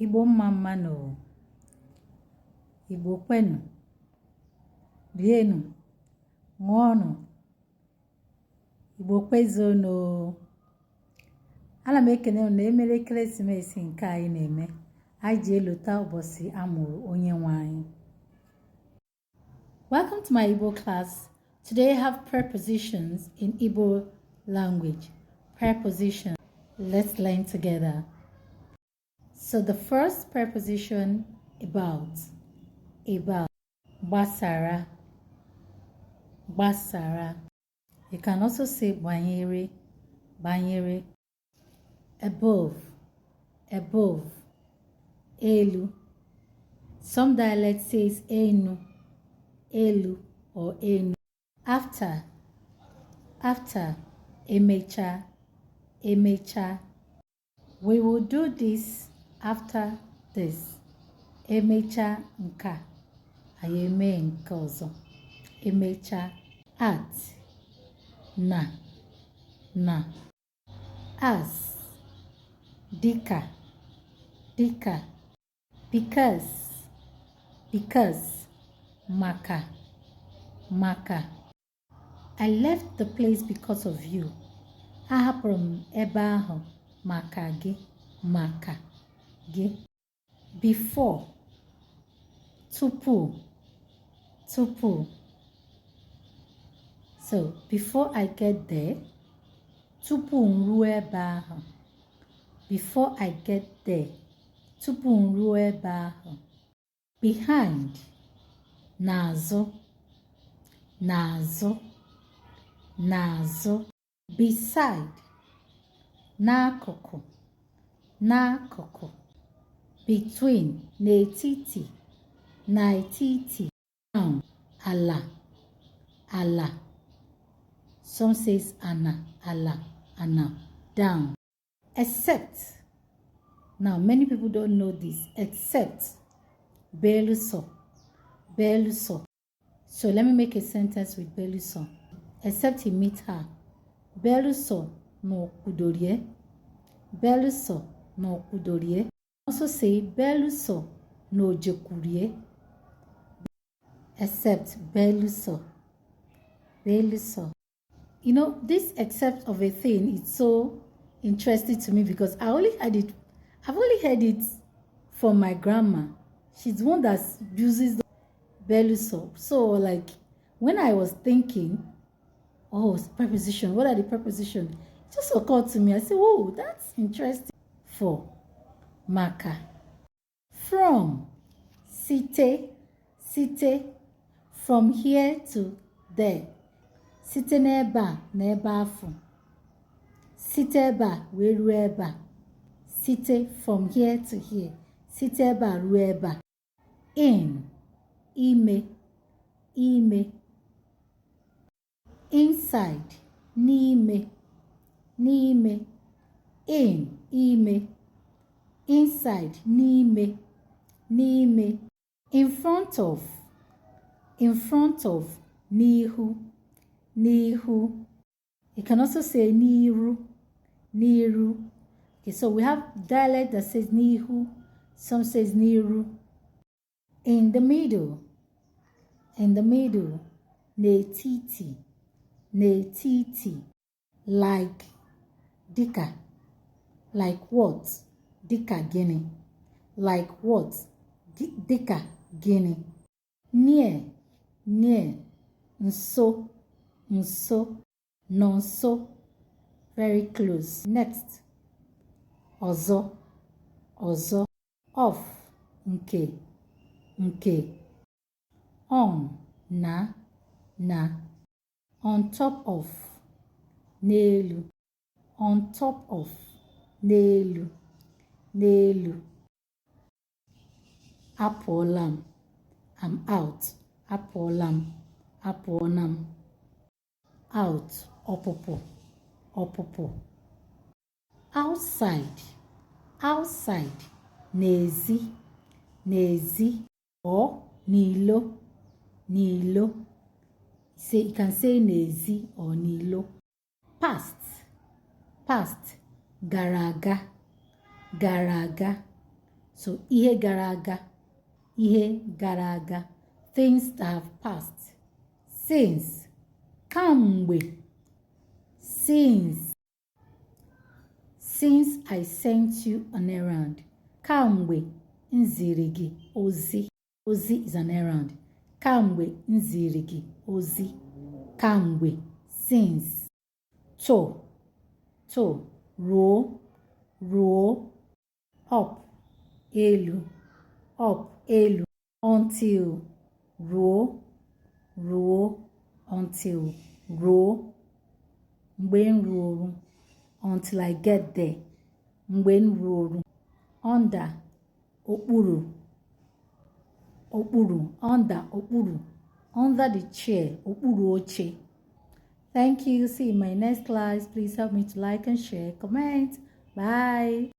Igbo mama no. Igbo kwenu. Rienu. Ngono. Igbo kwezo no. Ala m ekene na emere ekeresimesi nke anyị na-eme. Anyị ji elota ụbọchị amụrụ onye nwe anyị. Welcome to my Igbo class. Today I have prepositions in Igbo language. Prepositions. Let's learn together. So the first preposition, about. Basara. Basara. You can also say banyere. Banyere. Above. Above. Elu. Some dialect says enu. Elu or enu. After. After. Emecha. Emecha. We will do this after this. Emecha nka. Ayeme nke ọzọ. Emecha. At. Na. Na. As. Dika. Dika. Because. Because. Maka. Maka. I left the place because of you. Ahapụrụ m ebe ahụ maka gị. Maka gị. Before. Tupu. Tupu. So, before I get there, tupu m ruo ebe ahụ. Before I get there, tupu m ruo ebe ahụ. Behind. N'azụ. N'azụ. N'azụ. Beside. N'akụkụ. N'akụkụ. Between. N'etiti. N'etiti. Down. Ala. Ala. Some says ana. Ala. Ana. Down. Except. Now many people don't know this. Except. Beluso. Beluso. So let me make a sentence with Beluso. Except he meet her. Beluso no kudorie. Beluso no kudorie. Also say Beluso no jekurie. Except Beluso. Beluso. You know, this except of a thing is so interesting to me because I've only heard it from my grandma. She's the one that uses the Beluso. So like when I was thinking, oh, preposition, what are the prepositions? It just occurred to me. I said, oh, that's interesting. For. Maka. From. Site. Site. From here to there. Site n'eba n'eba afọ. Site eba wee ruo eba. Site from here to here. Site eba ruo eba. In. Ime. Ime. Inside. N'ime. N'ime. In. Ime. Inside. N'ime. N'ime. In front of. In front of. N'ihu. N'ihu. You can also say n'iru. N'iru. Okay, so we have dialect that says n'ihu. Some says n'iru. In the middle. In the middle. N'etiti. N'etiti. Like. Dika. Like what? Dika gini. Like what? Dika gini. Near. Near. Nso. Nso. Nonso. Very close. Next. Ọzọ. Ọzọ. Off. Nke. Nke. On. Na. Na. On top of. N'elu. On top of. N'elu. N'elu. Apụọla m. I'm out. Apụọla m. Apụọla m. Out. Ọpụpụ. Ọpụpụ. Outside. Outside. N'ezi. N'ezi. Or n'ilo. N'ilo. You can say n'ezi or n'ilo. Past. Past. Gara aga. Gara aga. So ihe gara aga. Ihe gara aga. Things that have passed. Since. Kamgbe. Since. Since I sent you an errand. Kamgbe nziri gị ozi. Ozi is an errand. Kamgbe nziri gị ozi. Kamgbe. Since. To. To. Ruo. Ruo. Up. Elu. Up. Elu. Until. Ruo. Ruo. Until. Ruo. Mgbe m ruoru. Until I get there. Mgbe m ruoru. Under. Okpuru. Okpuru. Under. Okpuru. Under the chair. Okpuru oche. Thank you. See you in my next class. Please help me to like and share. Comment. Bye.